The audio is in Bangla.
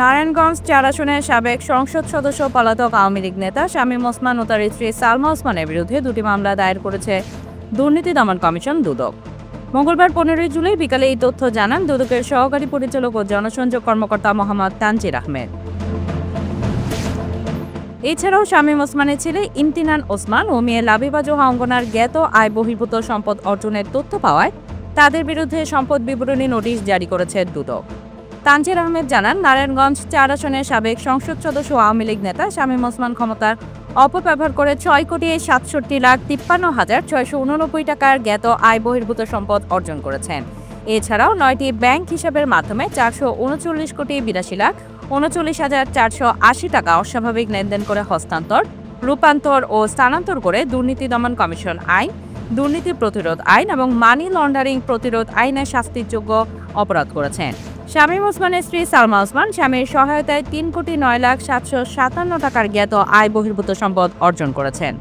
নারায়ণগঞ্জ ৪ আসনের সাবেক সংসদ সদস্য পলাতক আওয়ামী লীগ নেতা শামীম ওসমান ও তার স্ত্রী সালমা ওসমানের বিরুদ্ধে দুটি মামলা দায়ের করেছে দুর্নীতি দমন কমিশন দুদক। মঙ্গলবার ১৫ জুলাই বিকালে এই তথ্য জানান দুদকের সহকারী পরিচালক ও জনসংযোগ কর্মকর্তা মোহাম্মদ তানজির আহমেদ। এছাড়াও শামীম ওসমানের ছেলে ইমতিনান ওসমান ও মেয়ে লাবিবা জোহা অঙ্গনার জ্ঞাত আয় বহির্ভূত সম্পদ অর্জনের তথ্য পাওয়ায় তাদের বিরুদ্ধে সম্পদ বিবরণী নোটিশ জারি করেছে দুদক। তানজির আহমেদ জানান, নারায়ণগঞ্জ ৪ আসনের সাবেক সংসদ সদস্য আওয়ামী লীগ নেতা শামীম ওসমান ক্ষমতার অপব্যবহার করে ৬,৬৭,৫৩,৬৮৯ টাকার জ্ঞাত আয় বহির্ভূত সম্পদ অর্জন করেছেন। এছাড়াও ৯টি ব্যাংক হিসাবের মাধ্যমে ৪৩৯,৮২,৩৯,৪৮০ টাকা অস্বাভাবিক লেনদেন করে হস্তান্তর, রূপান্তর ও স্থানান্তর করে দুর্নীতি দমন কমিশন আইন, দুর্নীতি প্রতিরোধ আইন এবং মানি লন্ডারিং প্রতিরোধ আইনের শাস্তিযোগ্য অপরাধ করেছেন। শামীম ওসমানের স্ত্রী সালমা ওসমান স্বামীর সহায়তায় ৩,৯,৭৫,৭৫ টাকার জ্ঞাত আয় বহির্ভূত সম্পদ অর্জন করেছেন।